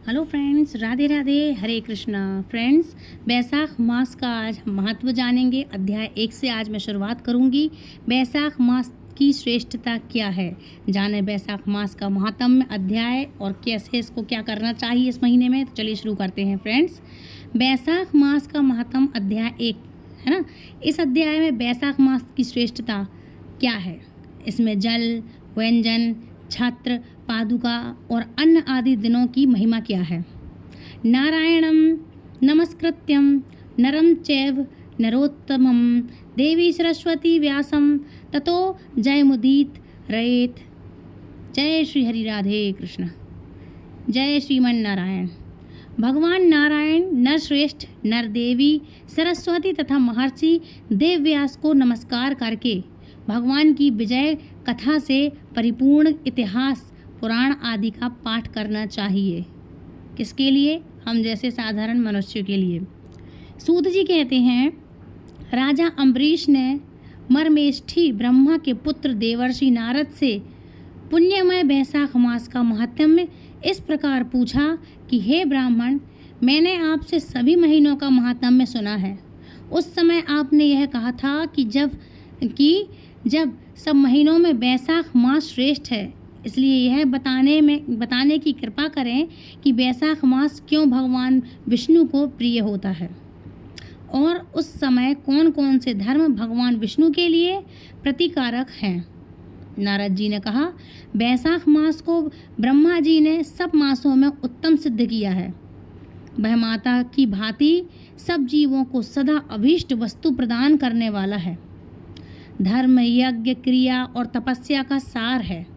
Hello friends, Radhe Radhe, हरे Krishna. Friends, बैसाख मास का आज हम महत्व जानेंगे। अध्याय 1 से आज मैं शुरुआत करूंगी। बैसाख मास की श्रेष्ठता क्या है, जाने बैसाख मास का महात्म्य, अध्याय और कैसे इसको क्या करना चाहिए इस महीने में। तो चलिए शुरू करते हैं फ्रेंड्स। बैसाख मास का महात्म्य, अध्याय 1 है ना। इस अध्याय में बैसाख मास की श्रेष्ठता क्या है, इसमें जल, व्यंजन, छत्र, पादुका और अन्य आदि दिनों की महिमा क्या है। नारायणं नमस्कृत्यं नरं चैव नरोत्तमं देवी सरस्वती व्यासं ततो जयमुदीत रयेत। जय श्री हरि, राधे कृष्ण। जय श्रीमन नारायण। भगवान नारायण, नरश्रेष्ठ, नर देवी सरस्वती तथा महर्षि देवव्यास को नमस्कार करके भगवान की विजय कथा से परिपूर्ण इतिहास, पुराण आदि का पाठ करना चाहिए। किसके लिए? हम जैसे साधारण मनुष्य के लिए। सूत जी कहते हैं, राजा अम्बरीश ने मरमेष्ठी ब्रह्मा के पुत्र देवर्षि नारद से पुण्यमय बैसाख मास का महात्म्य इस प्रकार पूछा कि हे ब्राह्मण, मैंने आपसे सभी महीनों का महात्म्य सुना है। उस समय आपने यह कहा था कि जब सब महीनों में बैसाख मास श्रेष्ठ है, इसलिए यह बताने की कृपा करें कि बैसाख मास क्यों भगवान विष्णु को प्रिय होता है और उस समय कौन कौन से धर्म भगवान विष्णु के लिए प्रतिकारक हैं। नारद जी ने कहा, बैसाख मास को ब्रह्मा जी ने सब मासों में उत्तम सिद्ध किया है। वह माता की भांति सब जीवों को सदा अभीष्ट वस्तु प्रदान करने वाला है। धर्म, यज्ञ, क्रिया और तपस्या का सार है।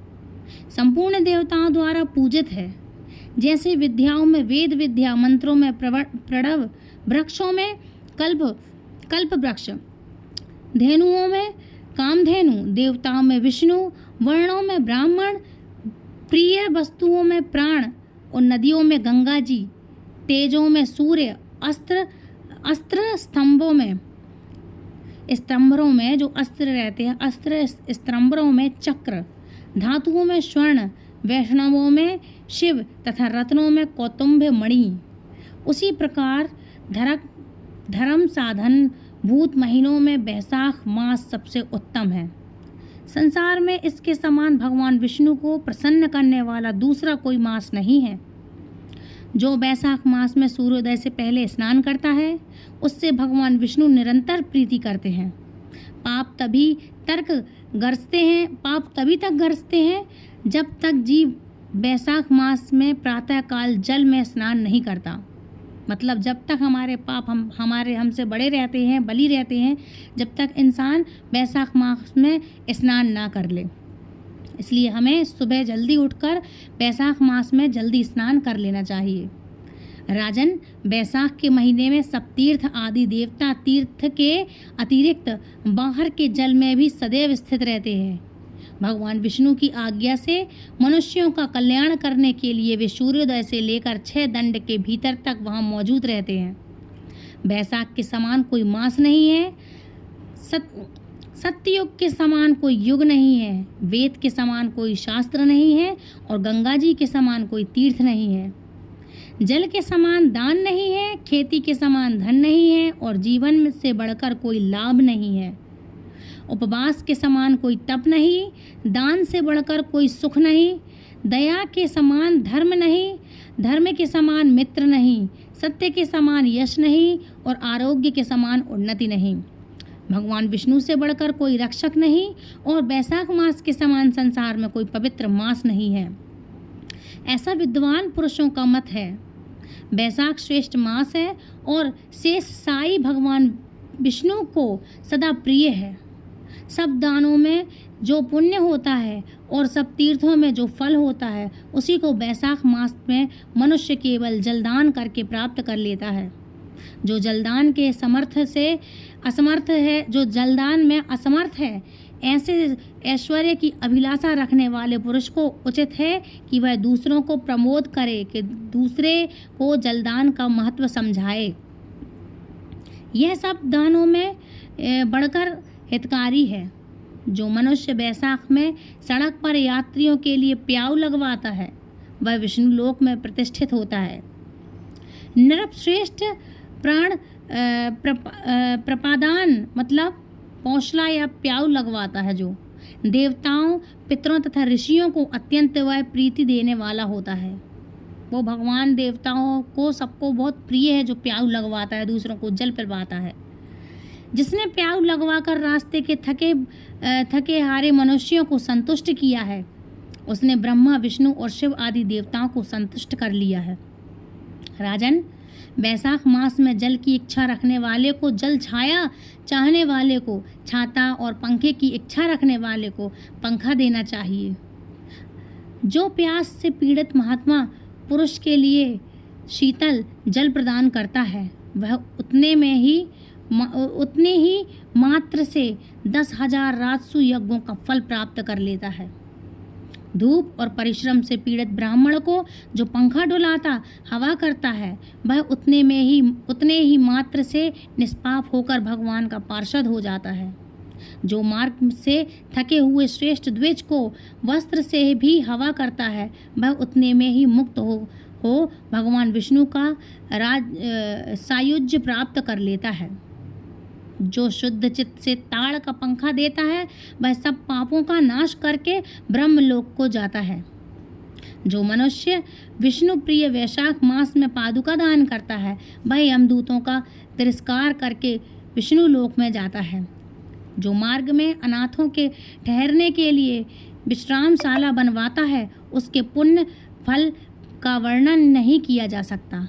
संपूर्ण देवताओं द्वारा पूजित है। जैसे विद्याओं में वेद विद्या, मंत्रों में प्रणव, वृक्षों में कल्प वृक्ष, धेनुओं में कामधेनु, देवताओं में विष्णु, वर्णों में ब्राह्मण, प्रिय वस्तुओं में प्राण और नदियों में गंगा जी, तेजों में सूर्य, अस्त्र स्तंभों में जो अस्त्र रहते हैं, अस्त्र स्तंभों में चक्र, धातुओं में स्वर्ण, वैष्णवों में शिव तथा रत्नों में कौतुंभ मणि। उसी प्रकार धर्म साधन भूत महीनों में बैसाख मास सबसे उत्तम है। संसार में इसके समान भगवान विष्णु को प्रसन्न करने वाला दूसरा कोई मास नहीं है। जो बैसाख मास में सूर्योदय से पहले स्नान करता है, उससे भगवान विष्णु निरंतर प्रीति करते हैं। पाप तभी तक गरजते हैं जब तक जीव बैसाख मास में प्रातःकाल जल में स्नान नहीं करता। मतलब जब तक हमारे पाप हमसे बड़े रहते हैं, बली रहते हैं, जब तक इंसान बैसाख मास में स्नान ना कर ले। इसलिए हमें सुबह जल्दी उठकर बैसाख मास में जल्दी स्नान कर लेना चाहिए। राजन, बैसाख के महीने में सब तीर्थ आदि देवता तीर्थ के अतिरिक्त बाहर के जल में भी सदैव स्थित रहते हैं। भगवान विष्णु की आज्ञा से मनुष्यों का कल्याण करने के लिए वे सूर्योदय से लेकर 6 दंड के भीतर तक वहाँ मौजूद रहते हैं। बैसाख के समान कोई मास नहीं है, सत्ययुग के समान कोई युग नहीं है, वेद के समान कोई शास्त्र नहीं है और गंगा जी के समान कोई तीर्थ नहीं है। जल के समान दान नहीं है, खेती के समान धन नहीं है और जीवन से बढ़कर कोई लाभ नहीं है। उपवास के समान कोई तप नहीं, दान से बढ़कर कोई सुख नहीं, दया के समान धर्म नहीं, धर्म के समान मित्र नहीं, सत्य के समान यश नहीं और आरोग्य के समान उन्नति नहीं। भगवान विष्णु से बढ़कर कोई रक्षक नहीं और बैसाख मास के समान संसार में कोई पवित्र मास नहीं है। ऐसा विद्वान पुरुषों का मत है। बैसाख श्रेष्ठ मास है और शेष साई भगवान विष्णु को सदा प्रिय है। सब दानों में जो पुण्य होता है और सब तीर्थों में जो फल होता है, उसी को बैसाख मास में मनुष्य केवल जलदान करके प्राप्त कर लेता है। जो जलदान के जलदान में असमर्थ है, ऐसे ऐश्वर्य की अभिलाषा रखने वाले पुरुष को उचित है कि वह दूसरों को प्रमोद करे, कि दूसरे को जलदान का महत्व समझाए। यह सब दानों में बढ़कर हितकारी है। जो मनुष्य बैसाख में सड़क पर यात्रियों के लिए प्याऊ लगवाता है, वह विष्णु लोक में प्रतिष्ठित होता है। नृपश्रेष्ठ प्राण प्रपादान मतलब पौंसला या प्याऊ लगवाता है, जो देवताओं, पितरों तथा ऋषियों को अत्यंत वह प्रीति देने वाला होता है। वो भगवान देवताओं को सबको बहुत प्रिय है, जो प्याऊ लगवाता है, दूसरों को जल पिलवाता है। जिसने प्याऊ लगवाकर रास्ते के थके हारे मनुष्यों को संतुष्ट किया है, उसने ब्रह्मा, विष्णु और शिव आदि देवताओं को संतुष्ट कर लिया है। राजन, बैसाख मास में जल की इच्छा रखने वाले को जल, छाया चाहने वाले को छाता और पंखे की इच्छा रखने वाले को पंखा देना चाहिए। जो प्यास से पीड़ित महात्मा पुरुष के लिए शीतल जल प्रदान करता है, वह उतने ही मात्र से 10,000 राजसु यज्ञों का फल प्राप्त कर लेता है। धूप और परिश्रम से पीड़ित ब्राह्मण को जो पंखा डुलाता हवा करता है, वह उतने ही मात्र से निष्पाप होकर भगवान का पार्षद हो जाता है। जो मार्ग से थके हुए श्रेष्ठ द्विज को वस्त्र से भी हवा करता है, वह उतने में ही मुक्त हो भगवान विष्णु का सायुज्य प्राप्त कर लेता है। जो शुद्ध चित्त से ताड़ का पंखा देता है, वह सब पापों का नाश करके ब्रह्मलोक को जाता है। जो मनुष्य विष्णु प्रिय वैशाख मास में पादुका दान करता है, वह यमदूतों का तिरस्कार करके विष्णु लोक में जाता है। जो मार्ग में अनाथों के ठहरने के लिए विश्रामशाला बनवाता है, उसके पुण्य फल का वर्णन नहीं किया जा सकता।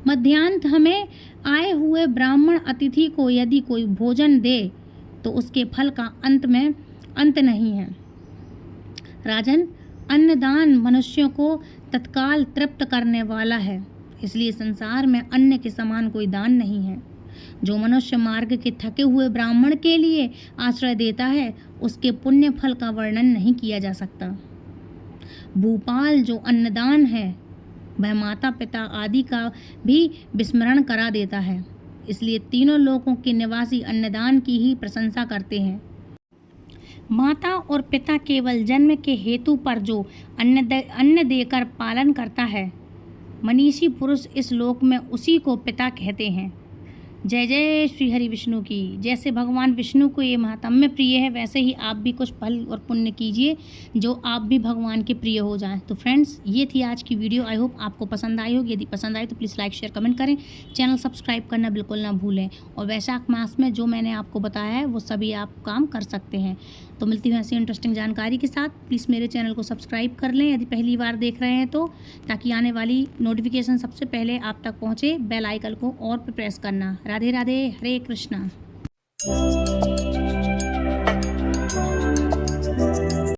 मध्यांत में आए हुए ब्राह्मण अतिथि को यदि कोई भोजन दे तो उसके फल का अंत नहीं है। राजन, अन्नदान मनुष्यों को तत्काल तृप्त करने वाला है, इसलिए संसार में अन्न के समान कोई दान नहीं है। जो मनुष्य मार्ग के थके हुए ब्राह्मण के लिए आश्रय देता है, उसके पुण्य फल का वर्णन नहीं किया जा सकता। भूपाल जो अन्नदान है, वह माता पिता आदि का भी विस्मरण करा देता है, इसलिए तीनों लोकों के निवासी अन्नदान की ही प्रशंसा करते हैं। माता और पिता केवल जन्म के हेतु पर जो अन्न देकर पालन करता है, मनीषी पुरुष इस लोक में उसी को पिता कहते हैं। जय जय श्री हरि विष्णु की। जैसे भगवान विष्णु को ये महात्म्य प्रिय है, वैसे ही आप भी कुछ फल और पुण्य कीजिए जो आप भी भगवान के प्रिय हो जाएं। तो फ्रेंड्स, ये थी आज की वीडियो। आई होप आपको पसंद आई होगी। यदि पसंद आई तो प्लीज़ लाइक शेयर कमेंट करें। चैनल सब्सक्राइब करना बिल्कुल ना भूलें। और वैशाख मास में जो मैंने आपको बताया है वो सभी आप काम कर सकते हैं। तो मिलती हूँ ऐसी इंटरेस्टिंग जानकारी के साथ। प्लीज़ मेरे चैनल को सब्सक्राइब कर लें यदि पहली बार देख रहे हैं तो, ताकि आने वाली नोटिफिकेशन सबसे पहले आप तक पहुँचे। बेल आइकन को और पे प्रेस करना। राधे राधे, हरे कृष्णा।